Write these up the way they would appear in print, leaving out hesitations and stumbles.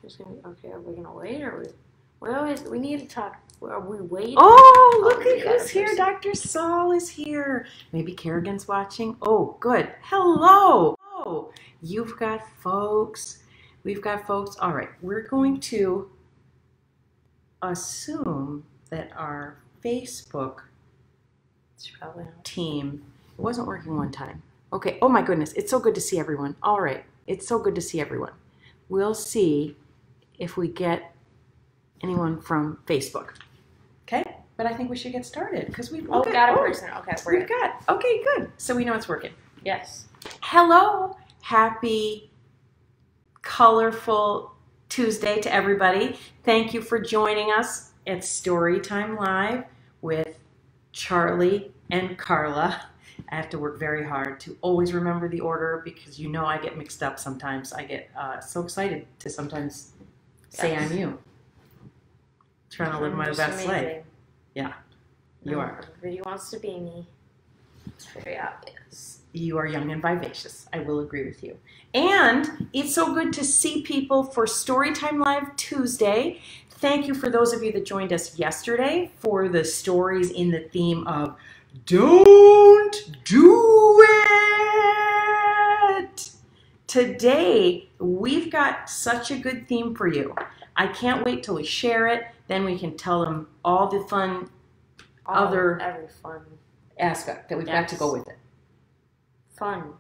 Okay, are we gonna wait or we need to talk? Are we waiting? Oh, look at who's here. Dr. Saul is here. Maybe Kerrigan's watching. Oh, good. Hello. Oh, you've got folks. We've got folks. All right, we're going to assume that our Facebook team wasn't working one time. Okay. Oh my goodness. It's so good to see everyone. All right. It's so good to see everyone. We'll see if we get anyone from Facebook. Okay? But I think we should get started because we've got a person. Okay, we've got. Okay, good. So we know it's working. Yes. Hello. Happy, colorful Tuesday to everybody. Thank you for joining us at Storytime Live with Charlie and Carla. I have to work very hard to always remember the order because you know I get mixed up sometimes. I get so excited to sometimes say I'm you. Trying to live my best life. Yeah, you are. Everybody wants to be me. It's very obvious. You are young and vivacious. I will agree with you. And it's so good to see people for Storytime Live Tuesday. Thank you for those of you that joined us yesterday for the stories in the theme of Don't Do It! Today, we've got such a good theme for you. I can't wait till we share it. Then we can tell them all the fun, every fun aspect that we've got to go with it. Fun.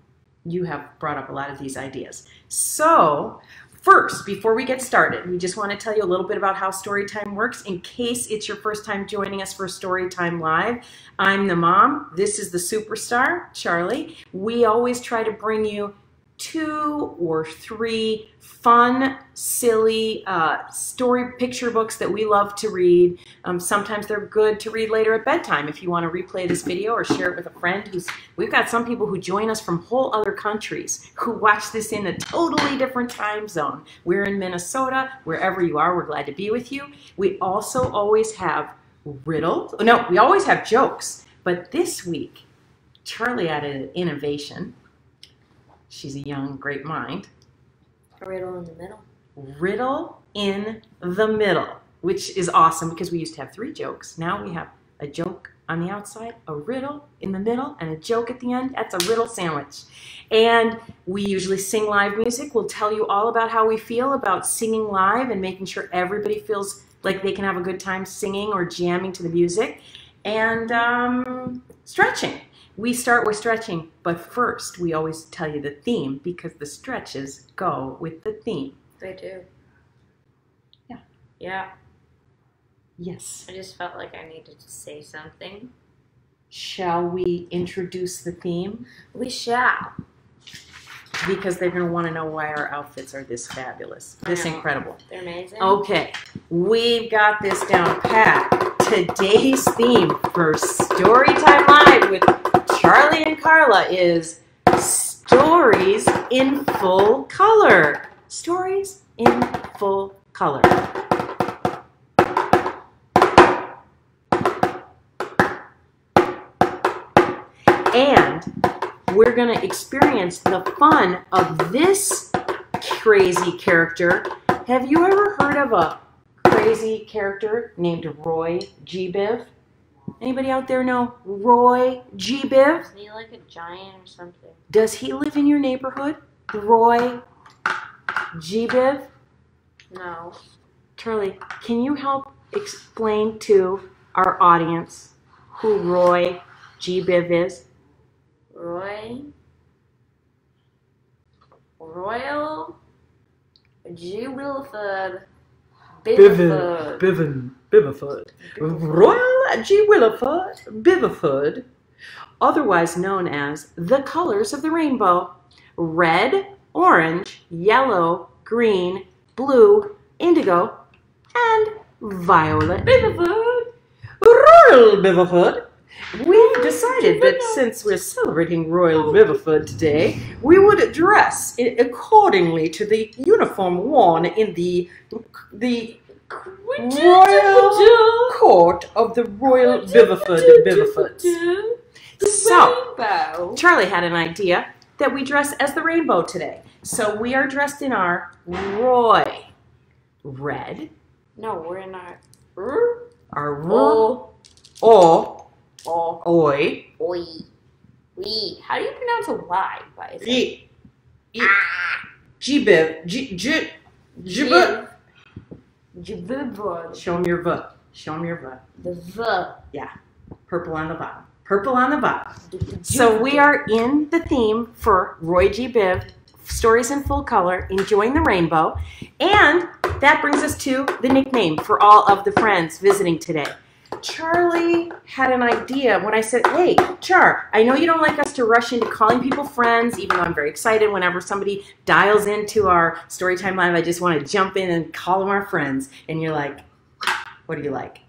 You have brought up a lot of these ideas. So, first, before we get started, we just want to tell you a little bit about how Storytime works in case it's your first time joining us for Storytime Live. I'm the mom. This is the superstar, Charlie. We always try to bring you 2 or 3 fun, silly story picture books that we love to read. Sometimes they're good to read later at bedtime if you want to replay this video or share it with a friend. We've got some people who join us from whole other countries who watch this in a totally different time zone. We're in Minnesota. Wherever you are, we're glad to be with you. We also always have riddles. No, we always have jokes. But this week, Charlie added an innovation. She's a young, great mind. A riddle in the middle. Riddle in the middle, which is awesome because we used to have 3 jokes. Now we have a joke on the outside, a riddle in the middle, and a joke at the end. That's a riddle sandwich. And we usually sing live music. We'll tell you all about how we feel about singing live and making sure everybody feels like they can have a good time singing or jamming to the music. And stretching. We start with stretching, but first we always tell you the theme because the stretches go with the theme. They do. Yeah. Yeah. Yes. I just felt like I needed to say something. Shall we introduce the theme? We shall. Because they're going to want to know why our outfits are this fabulous, this incredible. They're amazing. Okay, we've got this down pat. Today's theme for Storytime Live with Charlie and Carla is stories in full color. Stories in full color. And we're going to experience the fun of this crazy character. Have you ever heard of a crazy character named Roy G. Biv? Anybody out there know Roy G. Biv? Isn't he like a giant or something? Does he live in your neighborhood? Roy G. Biv? No. Charlie, can you help explain to our audience who Roy G. Biv is? Royal G. Williford Biverford. Royal G. Williford Biverford, otherwise known as the colors of the rainbow: red, orange, yellow, green, blue, indigo, and violet. Biverford. Royal Biverford. We've decided that since we're celebrating Royal Biverford today, we would dress accordingly to the uniform worn in the Royal Court of the Royal Biverford. So, Charlie had an idea that we dress as the rainbow today. So we are dressed in our Roy red. No, we're in our Our o, oi. oi. We. How do you pronounce a Y? By the way? Jibiv. Jiv. Show them your V. Show them your V. The V. Yeah. Purple on the bottom. Purple on the bottom. So we are in the theme for Roy G. Biv, Stories in Full Color, Enjoying the Rainbow. And that brings us to the nickname for all of the friends visiting today. Charlie had an idea when I said, hey, Char, I know you don't like us to rush into calling people friends, even though I'm very excited whenever somebody dials into our Storytime Live. I just want to jump in and call them our friends. And you're like, what do you like?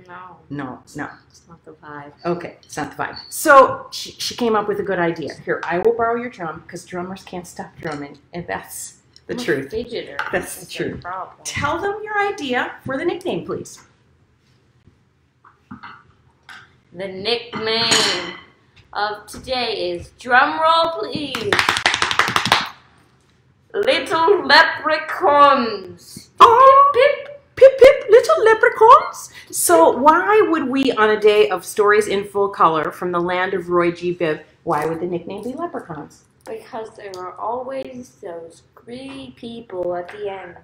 No. No. It's not the vibe. Okay, it's not the vibe. So she came up with a good idea. Here, I will borrow your drum because drummers can't stop drumming. And that's the truth. Fidgeter. That's the truth. Problem. Tell them your idea for the nickname, please. The nickname of today is, drum roll please, Little Leprechauns. Oh, Pip, pip, pip, little leprechauns. So why would we, on a day of Stories in Full Color from the land of Roy G. Biv, why would the nickname be leprechauns? because there are always those greedy people at the end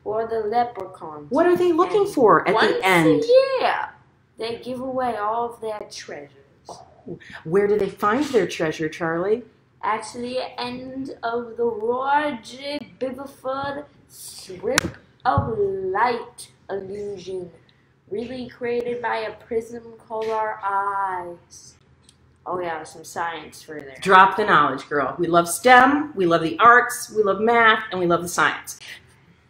for the leprechauns. What are they looking for at the end? Once a year, they give away all of their treasures. Where do they find their treasure, Charlie? At the end of the Roy G. Biviford strip of light illusion, really created by a prism called our eyes. Oh yeah, some science for there. Drop the knowledge, girl. We love STEM, we love the arts, we love math, and we love the science.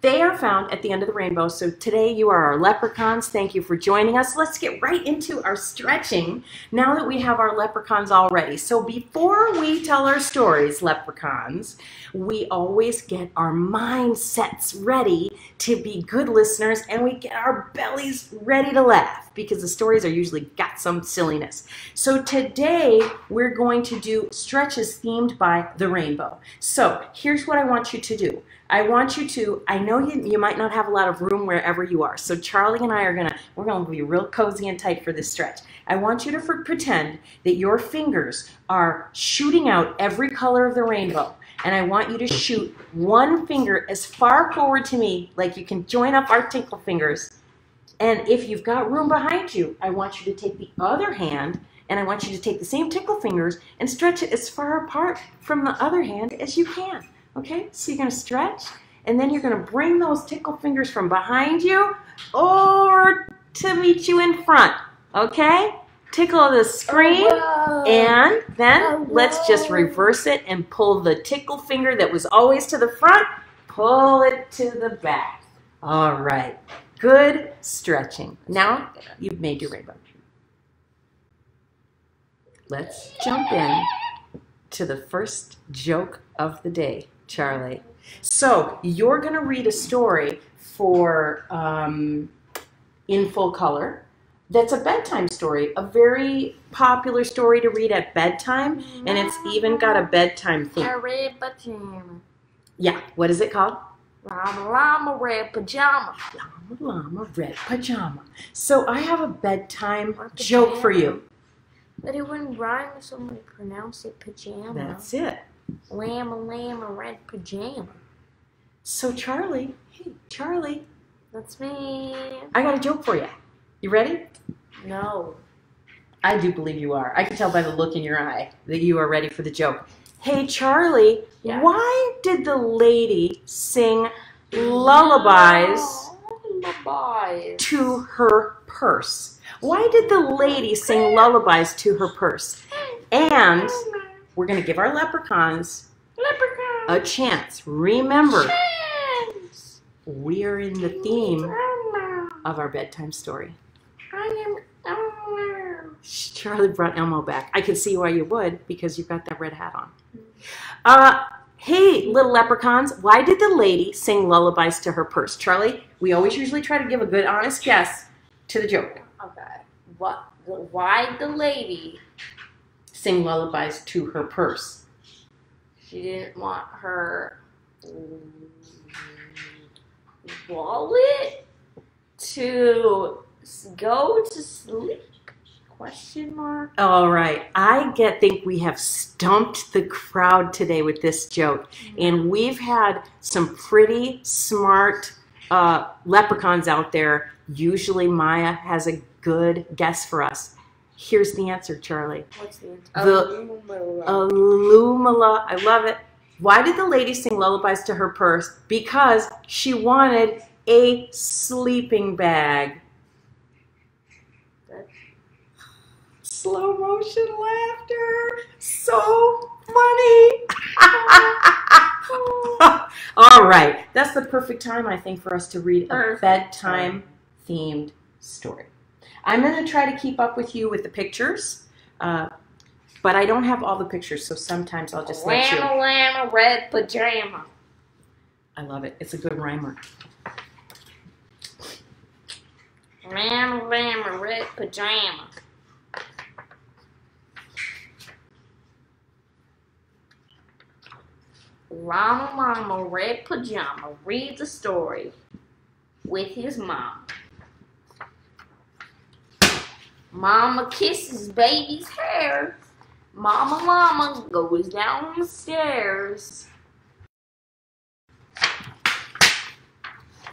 They are found at the end of the rainbow. So today you are our leprechauns. Thank you for joining us. Let's get right into our stretching now that we have our leprechauns all ready. So before we tell our stories, leprechauns, we always get our mindsets ready to be good listeners, and we get our bellies ready to laugh because the stories are usually got some silliness. So today we're going to do stretches themed by the rainbow. So here's what I want you to do. I want you to, I know you might not have a lot of room wherever you are, so Charlie and I are we're gonna be real cozy and tight for this stretch. I want you to pretend that your fingers are shooting out every color of the rainbow, and I want you to shoot one finger as far forward to me, like you can join up our tinkle fingers. And if you've got room behind you, I want you to take the other hand, and I want you to take the same tinkle fingers and stretch it as far apart from the other hand as you can. Okay, so you're going to stretch, and then you're going to bring those tickle fingers from behind you over to meet you in front. Okay? Tickle the screen, and then let's just reverse it and pull the tickle finger that was always to the front, pull it to the back. All right. Good stretching. Now you've made your rainbow. Let's jump in to the first joke of the day, Charlie. So you're going to read a story for In Full Color. That's a bedtime story, a very popular story to read at bedtime, and it's even got a bedtime theme. A red pajama. Yeah, what is it called? Llama, llama, red pajama. Llama, llama, red pajama. So I have a bedtime joke for you. But it wouldn't rhyme if somebody pronounced it pajama. That's it. Llama, llama, red pajama. So Charlie, hey, Charlie. That's me. I got a joke for you. You ready? No. I do believe you are. I can tell by the look in your eye that you are ready for the joke. Hey, Charlie, why did the lady sing lullabies to her purse? Why did the lady sing lullabies to her purse? And we're going to give our leprechauns a chance. Remember, we are in the theme of our bedtime story. Charlie brought Elmo back. I can see why you would, because you've got that red hat on. Hey, little leprechauns, why did the lady sing lullabies to her purse? Charlie, we always usually try to give a good, honest guess to the joke. Okay. Why the lady sing lullabies to her purse? She didn't want her wallet to go to sleep? Question mark. All right. Think we have stumped the crowd today with this joke. And we've had some pretty smart leprechauns out there. Usually Maya has a good guess for us. Here's the answer, Charlie. What's the answer? Alumala. I love it. Why did the lady sing lullabies to her purse? Because she wanted a sleeping bag. Slow motion laughter. So funny. All right. That's the perfect time, I think, for us to read a bedtime themed story. I'm going to try to keep up with you with the pictures, but I don't have all the pictures, so sometimes I'll just let you. Llama, llama, red pajama. I love it. It's a good rhymer. Llama, llama, red pajama. Llama, llama, red pajama reads a story with his mom. Mama kisses baby's hair. Mama llama goes down the stairs.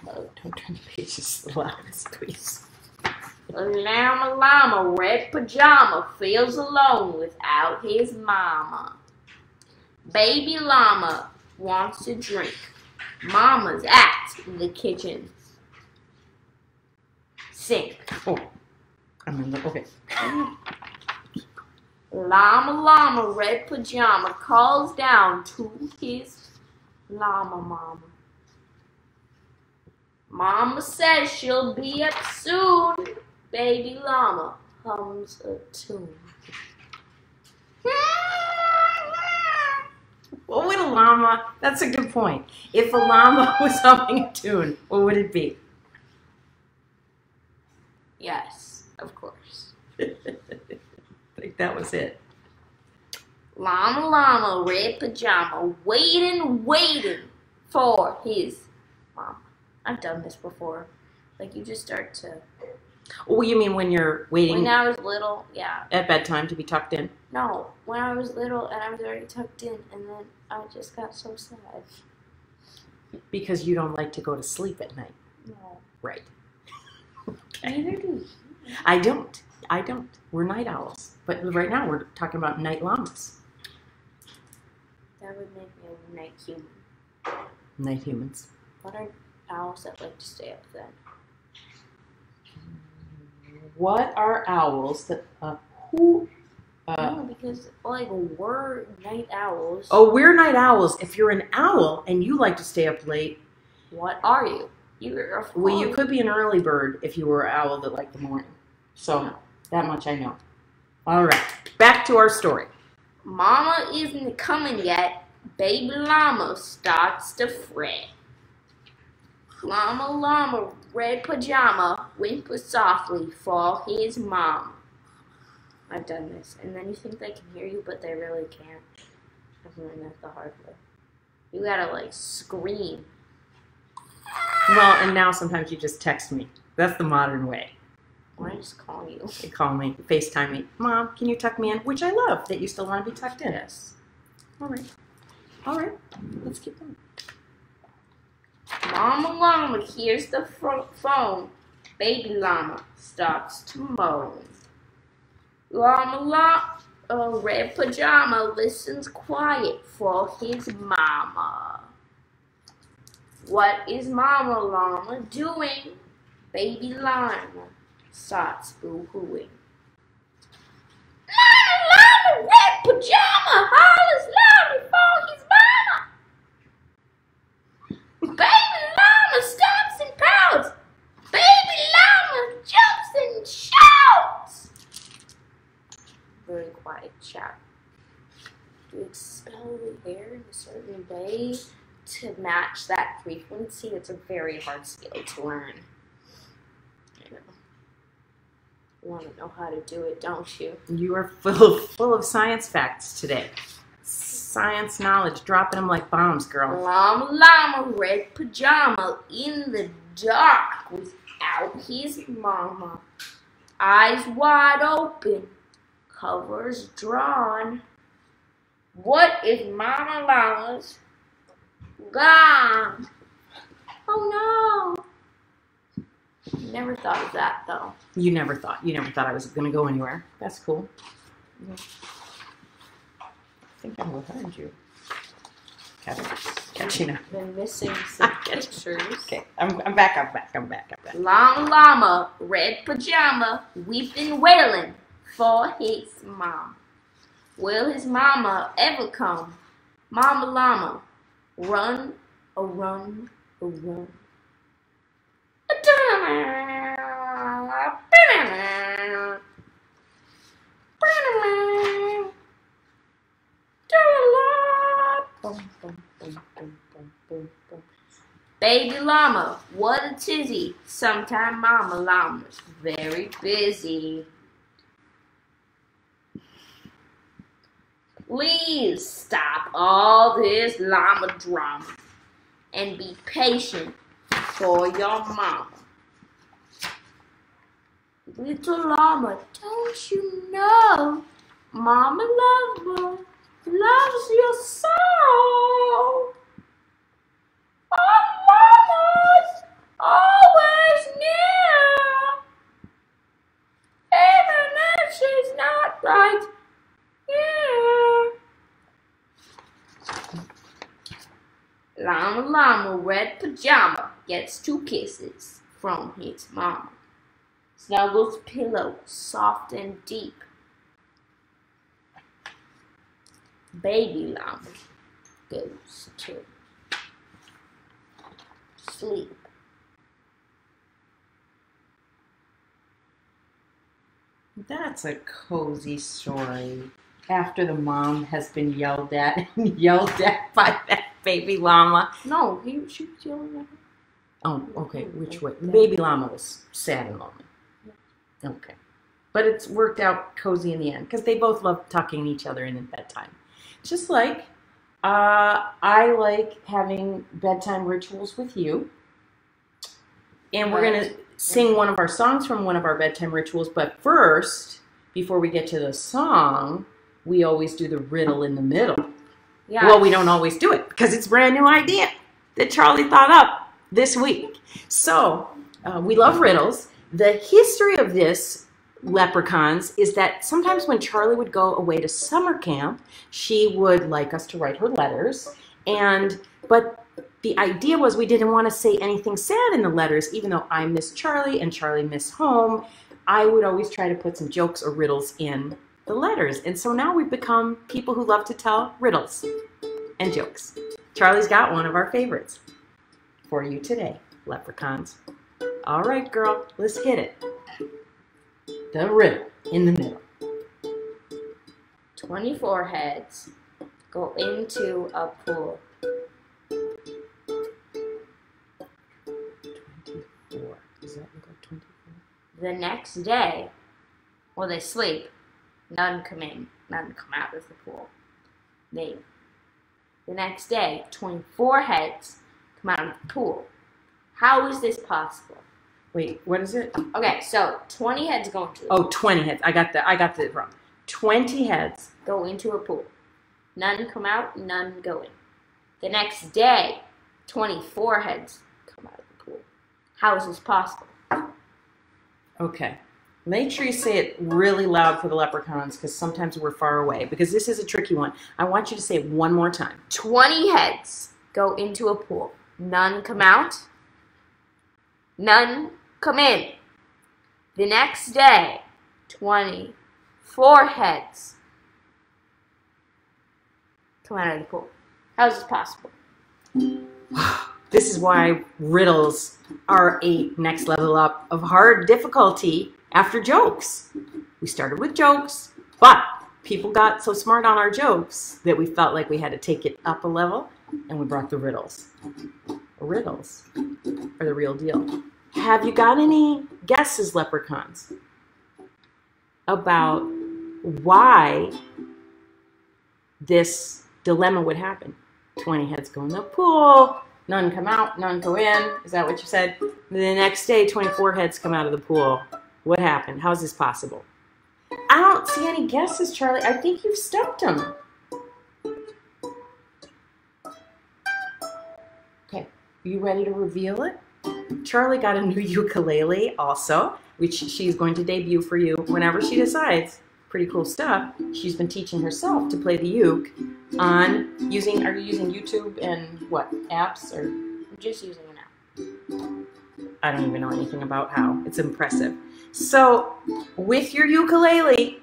Oh, don't turn the pages the loudest, please. Llama, llama, red pajama feels alone without his mama. Baby llama wants to drink. Mama's at the kitchen sink. Oh, okay. Llama, llama, red pajama calls down to his llama mama. Mama says she'll be up soon. Baby llama hums a tune. What would a llama, that's a good point. If a llama was humming a tune, what would it be? Yes, of course. I think that was it. Llama, llama, red pajama, waiting for his mama. I've done this before. Like, you just start to... Oh, you mean when you're waiting When I was little, yeah. at bedtime to be tucked in? No, when I was little and I was already tucked in, and then I just got so sad. Because you don't like to go to sleep at night. No. Right. Okay. Neither do you. I don't. We're night owls. But right now we're talking about night llamas. That would make me a night human. Night humans. What are owls that like to stay up then? What are owls that No, because like we're night owls. Oh, we're night owls. If you're an owl and you like to stay up late, what are you? You're a well, you could be an early bird if you were an owl that liked the morning. So that much I know. All right, back to our story. Mama isn't coming yet. Baby llama starts to fret. Llama, llama, red pajama whimpers softly for his mom. I've done this, and then you think they can hear you, but they really can't. I've learned that the hard way. You gotta like scream. Well, and now sometimes you just text me. That's the modern way. Or I just call you. They call me, FaceTime me. Mom, can you tuck me in? Which I love that you still want to be tucked in. Yes. All right. All right. Let's keep going. Mama llama hears the phone. Baby llama starts to moan. Llama, red pajama listens quiet for his mama. What is Mama llama doing? Baby llama starts boo-hooing. Llama, llama, red pajama hollers loudly for his mama. Baby llama stops and pouts. Baby llama jumps and shouts. Very quiet shout. To expel the air in a certain way to match that frequency, it's a very hard skill to learn. You know. You want to know how to do it, don't you? You are full of science facts today. science knowledge, dropping them like bombs, girl. Llama, llama, red pajama, in the dark without his mama. Eyes wide open, covers drawn. What if Mama Llama's gone? Oh no! Never thought of that though. You never thought I was going to go anywhere. That's cool. I think I'm behind you. Catching up. Been missing some pictures. Okay, I'm back. Llama, llama, red pajama, weeping, wailing for his mom. Will his mama ever come? Mama llama, run, a run, a run. Baby llama, what a tizzy. Sometime mama llama's very busy. Please stop all this llama drama and be patient for your mama. Little llama, don't you know Mama Llama loves your soul? Mama's always near, even if she's not right here. Llama, llama, red pajama gets 2 kisses from his mama. Snuggles pillow soft and deep. Baby llama goes to sleep. That's a cozy story. After the mom has been yelled at and yelled at by that baby llama. No, she was yelling at her. Oh, okay. Which way? The baby llama was sad and lonely. Okay. But it's worked out cozy in the end because they both love tucking each other in at bedtime. Just like I like having bedtime rituals with you. And we're going to sing one of our songs from one of our bedtime rituals. But first, before we get to the song, we always do the riddle in the middle. Yeah. Well, we don't always do it because it's a brand new idea that Charlie thought up this week. So we love riddles. The history of this, leprechauns, is that sometimes when Charlie would go away to summer camp, she would like us to write her letters. But the idea was we didn't want to say anything sad in the letters, even though I miss Charlie and Charlie miss home. I would always try to put some jokes or riddles in the letters. And so now we've become people who love to tell riddles and jokes. Charlie's got one of our favorites for you today, leprechauns. All right, girl, let's hit it. The riddle in the middle. 24 heads go into a pool. 24. Does that look like 24? The next day, well, they sleep. None come in. None come out of the pool. The next day, 24 heads come out of the pool. How is this possible? Wait, what is it? Okay, so 20 heads go into the pool. Oh, 20 heads. I got that wrong. 20 heads go into a pool. None come out, none go in. The next day, 24 heads come out of the pool. How is this possible? Okay. Make sure you say it really loud for the leprechauns because sometimes we're far away because this is a tricky one. I want you to say it one more time. 20 heads go into a pool. None come out. None come in. The next day, 24 heads come out of the pool. How is this possible? This is why riddles are a next level up of hard difficulty after jokes. We started with jokes, but people got so smart on our jokes that we felt like we had to take it up a level, and we brought the riddles. Riddles are the real deal. Have you got any guesses, leprechauns, about why this dilemma would happen. 20 heads go in the pool, none come out, none go in. Is that what you said? The next day, 24 heads come out of the pool. What happened? How is this possible? I don't see any guesses, Charlie. I think you've stumped them. Okay, are you ready to reveal it? Charlie got a new ukulele also, which she's going to debut for you whenever she decides. Pretty cool stuff. She's been teaching herself to play the uke on are you using YouTube and what, apps or? I'm just using an app. I don't even know anything about how. It's impressive. So, with your ukulele,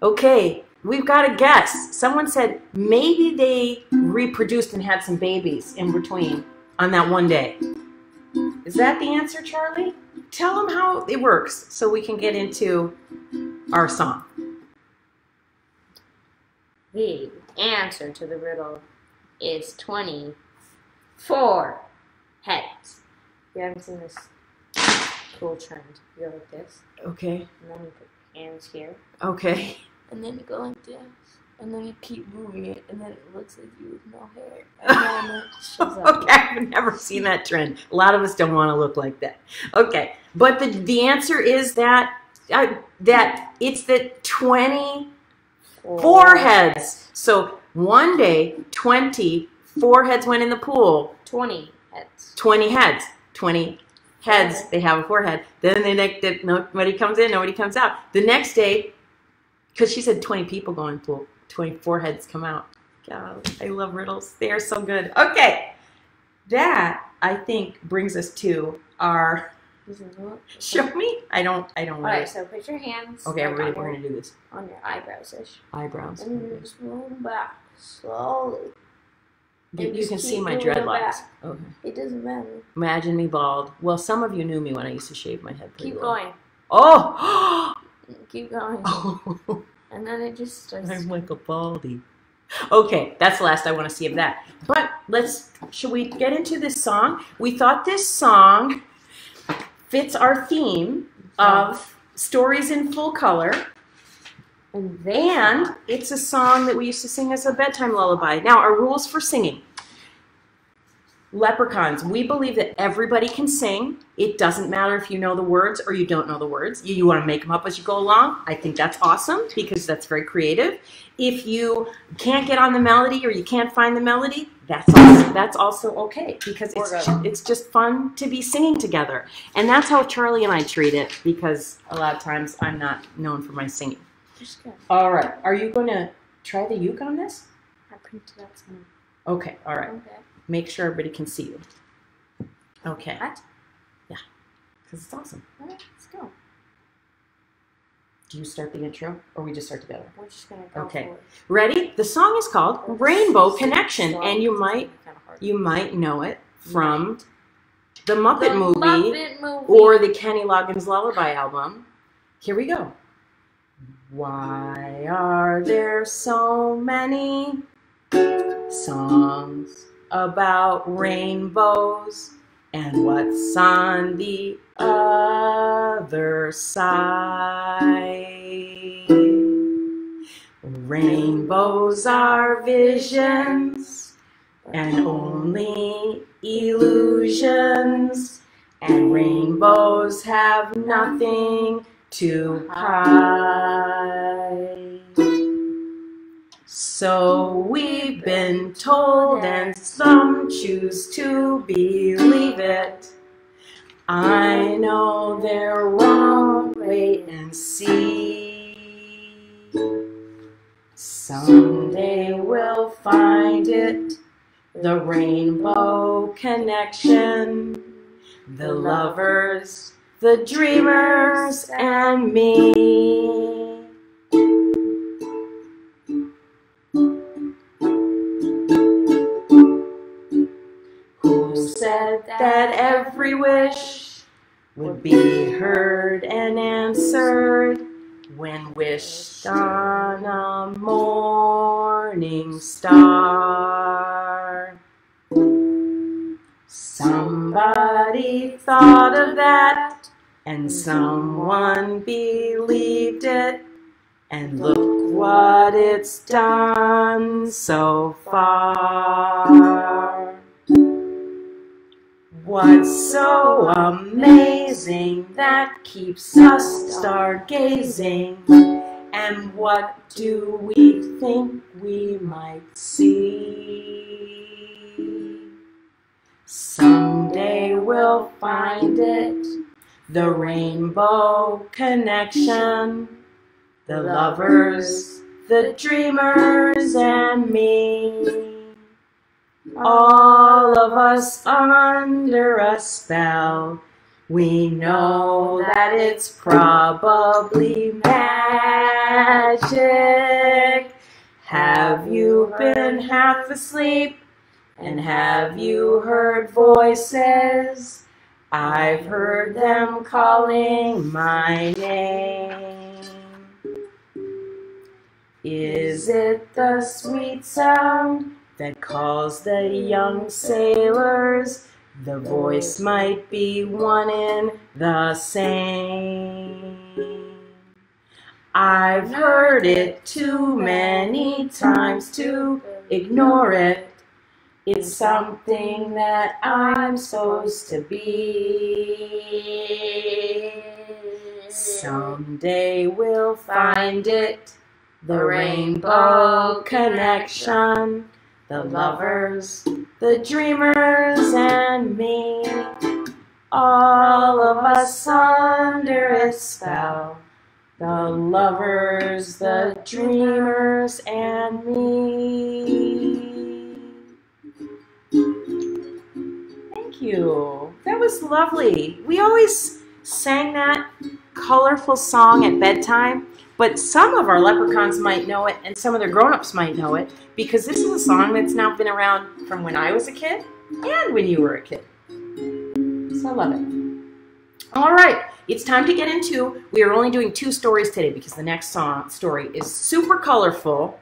okay, we've got a guess. Someone said maybe they reproduced and had some babies in between on that one day. Is that the answer, Charlie? Tell them how it works so we can get into our song. The answer to the riddle is 24 heads. You haven't seen this cool trend. You go like this. Okay. And then you put your hands here. Okay. And then you go like this. And then you keep moving it. And then it looks like you with no hair. And then it shows up. Okay, I've never seen that trend. A lot of us don't want to look like that. Okay. But the answer is that it's the 24 heads. So one day, 24 heads went in the pool. 20 heads. 20 heads. 20 heads. They have a forehead. Then nobody comes in, nobody comes out. The next day, because she said 20 people go in the pool, 24 heads come out. God, I love riddles. They are so good. Okay. That, I think, brings us to our... Show me? I don't Alright, so put your hands. Okay, we're going to do this. On your eyebrows-ish. Eyebrows. And then just roll back slowly. You can see my dreadlocks. Okay. It doesn't matter. Imagine me bald. Well, some of you knew me when I used to shave my head. Keep going. Oh! Keep going. Oh. And then it just starts. I'm like a baldy. Okay, that's the last I want to see of that. But should we get into this song? We thought this song fits our theme of stories in full color. And it's a song that we used to sing as a bedtime lullaby. Now, our rules for singing. Leprechauns. We believe that everybody can sing. It doesn't matter if you know the words or you don't know the words. You want to make them up as you go along. I think that's awesome because that's very creative. If you can't get on the melody or you can't find the melody, that's also okay because it's just fun to be singing together. And that's how Charlie and I treat it because a lot of times I'm not known for my singing. All right. Are you going to try the uke on this? I printed out some. Okay. All right. Okay. Make sure everybody can see you. Okay. What? Yeah. Because it's awesome. All right, let's go. Do you start the intro or we just start together? We're just going to go Okay. for it. Ready? The song is called Rainbow Connection, and you might know it from the Muppet movie or the Kenny Loggins Lullaby album. Here we go. Why are there so many songs about rainbows? And what's on the other side? Rainbows are visions and only illusions, and rainbows have nothing to hide. So we've been told, and some choose to believe it. I know they're wrong, wait and see. Someday we'll find it, the rainbow connection, the lovers, the dreamers, and me. Who said that every wish would be heard and answered when wished on a morning star? Somebody thought of that, and someone believed it, and look what it's done so far. What's so amazing that keeps us stargazing? And what do we think we might see? Someday we'll find it, the rainbow connection, the lovers, the dreamers, and me. All of us under a spell. We know that it's probably magic. Have you been half asleep? And have you heard voices? I've heard them calling my name. Is it the sweet sound that calls the young sailors? The voice might be one and the same. I've heard it too many times to ignore it. It's something that I'm supposed to be. Someday we'll find it, the rainbow connection, the lovers, the dreamers, and me. All of us under its spell, the lovers, the dreamers, and me. Thank you. That was lovely. We always sang that colorful song at bedtime, but some of our leprechauns might know it and some of their grown-ups might know it because this is a song that's now been around from when I was a kid and when you were a kid. So I love it. All right, it's time to get into, we are only doing 2 stories today because the next story is super colorful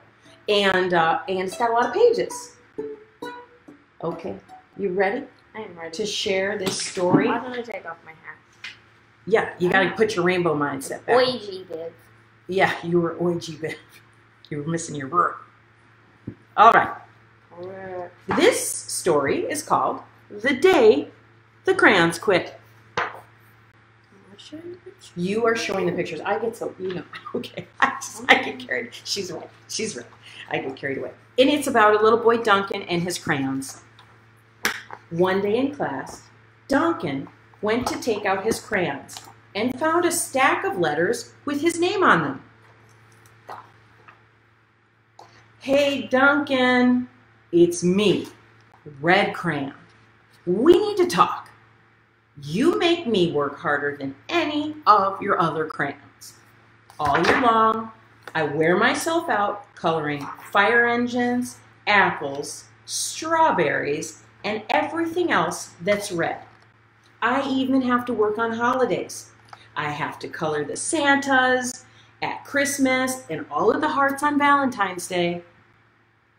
and it's got a lot of pages. Okay, you ready? I am ready to share this story? Why don't I take off my hat? Yeah, you got to put your rainbow mindset back. Oiji Biv. Yeah, you were Oiji Biv. You were missing your word. All right. This story is called The Day the Crayons Quit. You are showing the pictures. I get so, you know, okay. I get carried. She's right. She's right. I get carried away. And it's about a little boy, Duncan, and his crayons. One day in class, Duncan went to take out his crayons and found a stack of letters with his name on them. Hey, Duncan, it's me, Red Crayon. We need to talk. You make me work harder than any of your other crayons. All year long, I wear myself out coloring fire engines, apples, strawberries, and everything else that's red. I even have to work on holidays. I have to color the Santas at Christmas and all of the hearts on Valentine's Day.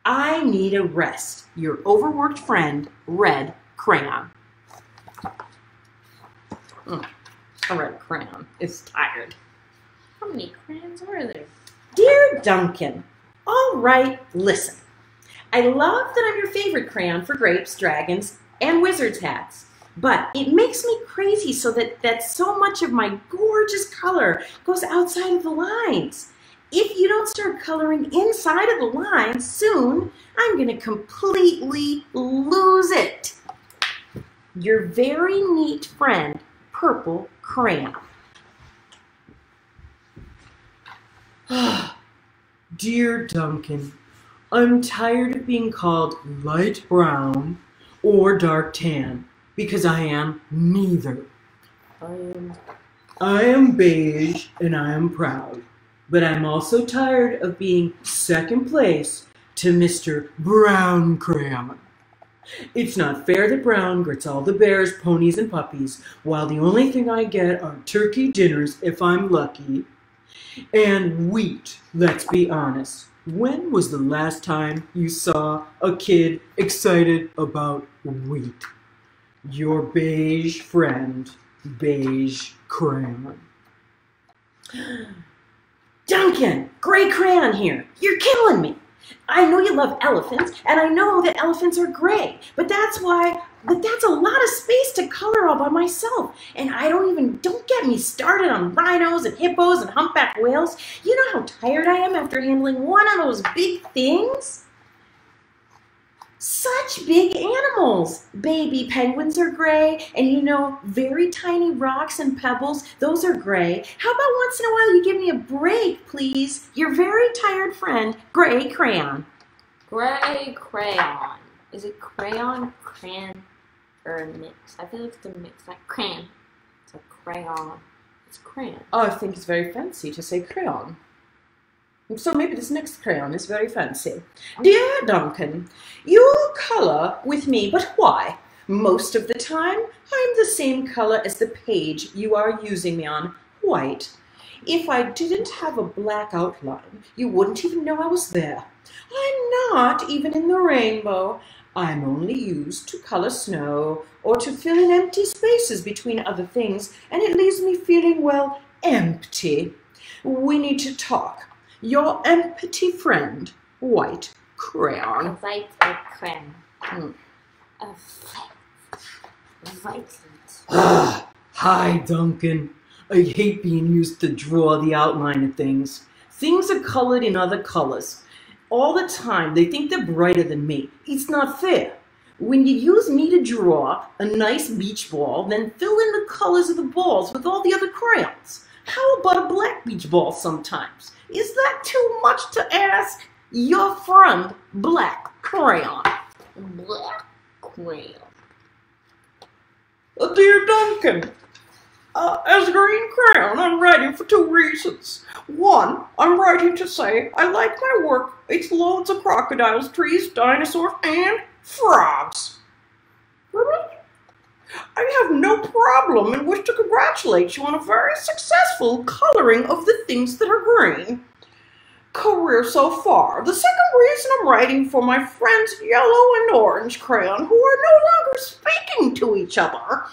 I need a rest. Your overworked friend, Red Crayon. A red crayon is tired. How many crayons are there? Dear Duncan, all right, listen. I love that I'm your favorite crayon for grapes, dragons, and wizards' hats. But it makes me crazy that so much of my gorgeous color goes outside of the lines. If you don't start coloring inside of the lines soon, I'm going to completely lose it. Your very neat friend, Purple Crayon. Dear Duncan, I'm tired of being called light brown or dark tan because I am neither. I am beige and I am proud, but I'm also tired of being second place to Mr. Brown Crayon. It's not fair that Brown gets all the bears, ponies, and puppies, while the only thing I get are turkey dinners if I'm lucky. And wheat, let's be honest. When was the last time you saw a kid excited about wheat? Your beige friend, Beige Crayon. Duncan, Gray Crayon here. You're killing me. I know you love elephants, and I know that elephants are gray, but that's a lot of space to color all by myself. And don't get me started on rhinos and hippos and humpback whales. You know how tired I am after handling one of those big things? Such big animals. Baby penguins are gray, and very tiny rocks and pebbles, those are gray. How about once in a while you give me a break, please? Your very tired friend, Gray Crayon. Gray Crayon. Is it crayon, crayon, or a mix? I feel like it's a mix, like crayon. It's a crayon. It's crayon. Oh, I think it's very fancy to say crayon. So maybe this next crayon is very fancy. Dear Duncan, you'll color with me, but why? Most of the time, I'm the same color as the page you are using me on, white. If I didn't have a black outline, you wouldn't even know I was there. I'm not even in the rainbow. I'm only used to color snow or to fill in empty spaces between other things, and it leaves me feeling, well, empty. We need to talk. Your empty friend, White Crayon. A white crayon. A white. Hi, Duncan. I hate being used to draw the outline of things. Things are colored in other colors. All the time, they think they're brighter than me. It's not fair. When you use me to draw a nice beach ball, then fill in the colors of the balls with all the other crayons. How about a black beach ball sometimes? Is that too much to ask? Your friend, Black Crayon. Black Crayon. Dear Duncan, as Green Crayon, I'm writing for 2 reasons. One, I'm writing to say I like my work. It's loads of crocodiles, trees, dinosaurs, and frogs. I have no problem and wish to congratulate you on a very successful coloring of the things that are green. Career so far. The second reason I'm writing for my friends Yellow and Orange Crayon, who are no longer speaking to each other.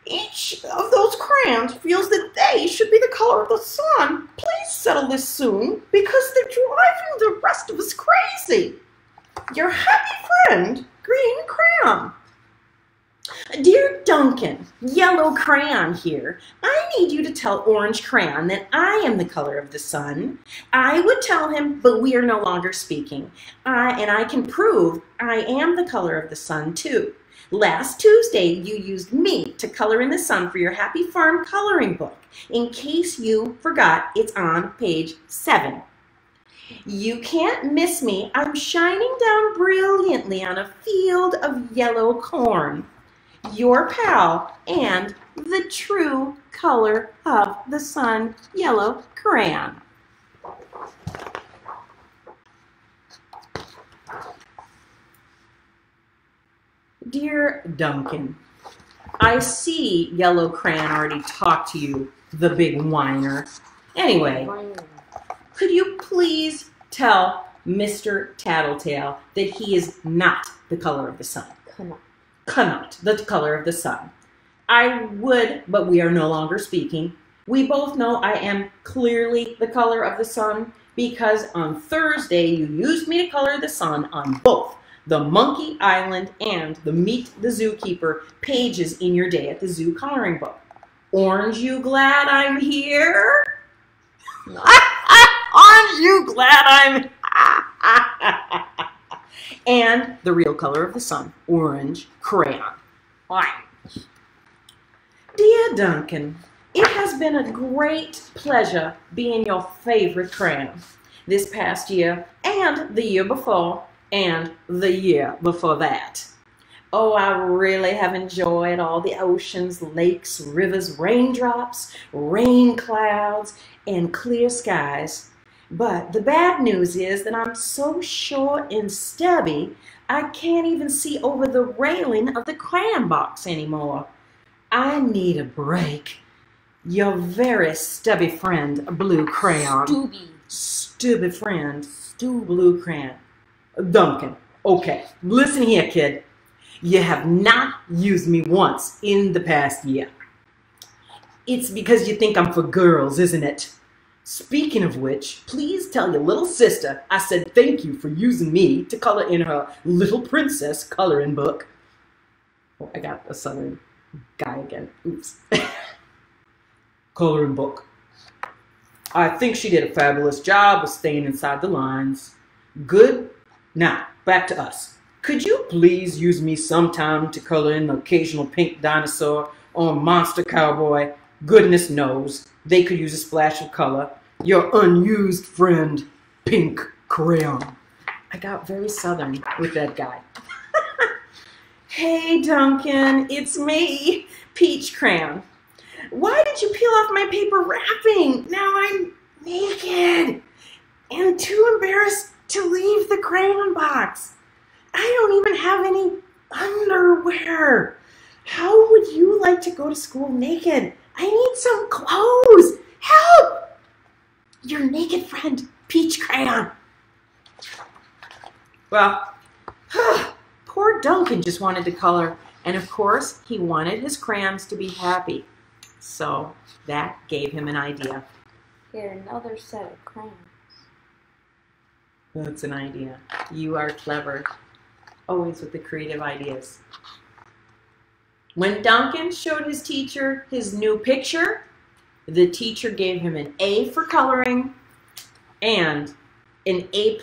Each of those crayons feels that they should be the color of the sun. Please settle this soon, because they're driving the rest of us crazy. Your happy friend, Green Crayon. Dear Duncan, Yellow Crayon here. I need you to tell Orange Crayon that I am the color of the sun. I would tell him, but we are no longer speaking. And I can prove I am the color of the sun too. Last Tuesday, you used me to color in the sun for your Happy Farm coloring book. In case you forgot, it's on page 7. You can't miss me. I'm shining down brilliantly on a field of yellow corn. Your pal and the true color of the sun, Yellow Crayon. Dear Duncan, I see Yellow Crayon already talked to you, the big whiner. Anyway, could you please tell Mr. Tattletale that he is not the color of the sun? Cannot, the color of the sun. I would, but we are no longer speaking. We both know I am clearly the color of the sun because on Thursday you used me to color the sun on both the Monkey Island and the Meet the Zookeeper pages in your Day at the Zoo coloring book. Aren't you glad I'm here? No. Aren't you glad I'm and the real color of the sun, Orange Crayon. Orange. Dear Duncan, it has been a great pleasure being your favorite crayon this past year and the year before and the year before that. Oh, I really have enjoyed all the oceans, lakes, rivers, raindrops, rain clouds, and clear skies. But the bad news is that I'm so short and stubby, I can't even see over the railing of the crayon box anymore. I need a break. Your very stubby friend, Blue Crayon. Stubby friend, Blue Crayon. Duncan, okay, listen here, kid. You have not used me once in the past year. It's because you think I'm for girls, isn't it? Speaking of which, please tell your little sister I said thank you for using me to color in her Little Princess coloring book. Oh, I got a southern guy again. Oops. Coloring book. I think she did a fabulous job of staying inside the lines. Good. Now, back to us. Could you please use me sometime to color in the occasional pink dinosaur or monster cowboy? Goodness knows they could use a splash of color. Your unused friend, Pink Crayon. I got very southern with that guy. Hey, Duncan, it's me, Peach Crayon. Why did you peel off my paper wrapping? Now I'm naked and too embarrassed to leave the crayon box. I don't even have any underwear. How would you like to go to school naked? I need some clothes. Help! Your naked friend, Peach Crayon. Well, poor Duncan just wanted to color. And of course, he wanted his crayons to be happy. So that gave him an idea. Here, another set of crayons. That's an idea. You are clever. Always with the creative ideas. When Duncan showed his teacher his new picture, the teacher gave him an A for coloring and an A+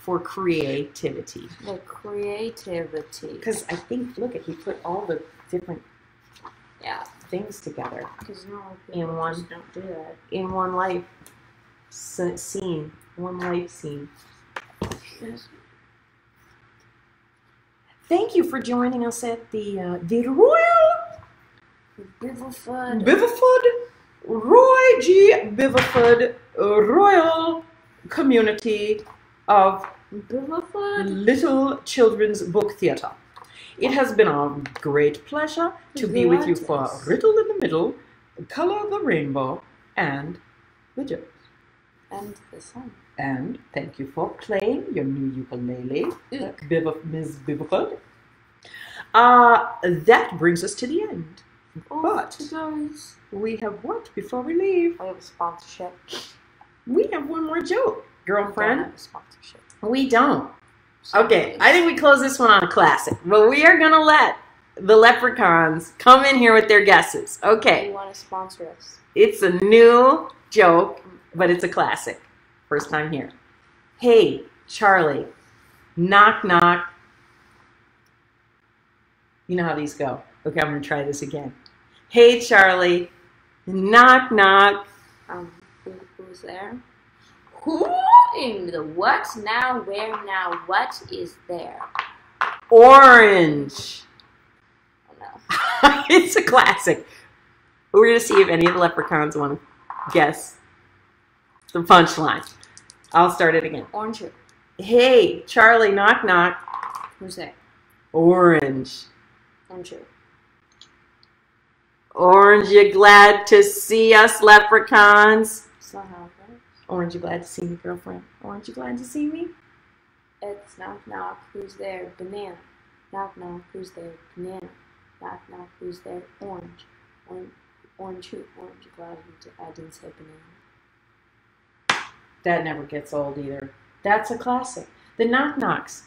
for creativity. The creativity. Because I think, look, he put all the different things together in one. Don't do that. In one life scene. One life scene. Yes. Thank you for joining us at the Royal Biverford Roy G. Biverford Royal Community of Little Children's Book Theatre. It has been a great pleasure to be with you for Riddle in the Middle, Color the Rainbow, and the jokes. And the sun. And thank you for playing your new ukulele, Ms. Biverford. That brings us to the end. But we have what before we leave? We have a sponsorship. We have one more joke, girlfriend. We don't have a sponsorship. We don't. Okay, I think we close this one on a classic. But we are going to let the leprechauns come in here with their guesses. Okay. You want to sponsor us? It's a new joke, but it's a classic. First time here. Hey, Charlie. Knock, knock. You know how these go. Okay, I'm going to try this again. Hey, Charlie. Knock, knock. Who's there? Who in the what now, where now, what is there? Orange. Oh, no. It's a classic. We're going to see if any of the leprechauns want to guess the punchline. I'll start it again. Orange. Hey, Charlie, knock, knock. Who's there? Orange. Orange. Orange, you glad to see us, leprechauns? That's not how it goes. Orange, you glad to see me, girlfriend? Orange, you glad to see me? It's knock, knock. Who's there? Banana. Knock, knock. Who's there? Banana. Knock, knock. Who's there? Orange. Orange who? Orange, you glad I didn't say banana. That never gets old either. That's a classic. The knock knocks.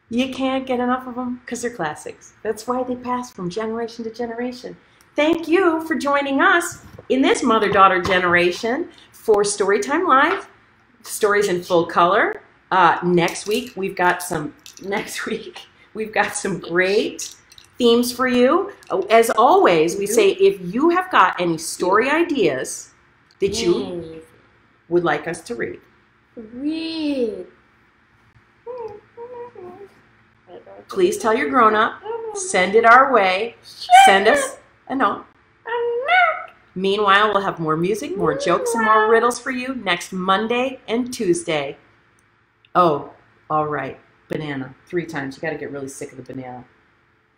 You can't get enough of them because they're classics. That's why they pass from generation to generation. Thank you for joining us in this mother-daughter generation for Storytime Live, stories in full color. Next week we've got some great themes for you. As always, we say if you have got any story ideas that you would like us to read. Please tell your grown-up. Send it our way. Send us a note. Meanwhile, we'll have more music, more jokes, and more riddles for you next Monday and Tuesday. Oh, all right. Banana. 3 times. You got to get really sick of the banana.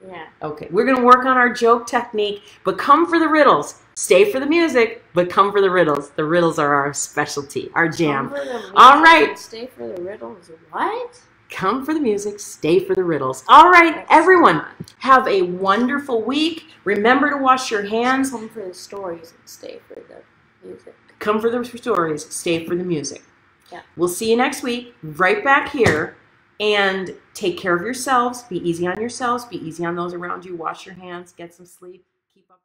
Yeah. Okay. We're going to work on our joke technique, but come for the riddles. Stay for the music, but come for the riddles. The riddles are our specialty, our jam. All right. Stay for the riddles. What? Come for the music, stay for the riddles. All right, everyone, have a wonderful week. Remember to wash your hands. Come for the stories and stay for the music. Come for the stories, stay for the music. Yeah. We'll see you next week, right back here. And take care of yourselves. Be easy on yourselves. Be easy on those around you. Wash your hands. Get some sleep. Keep up.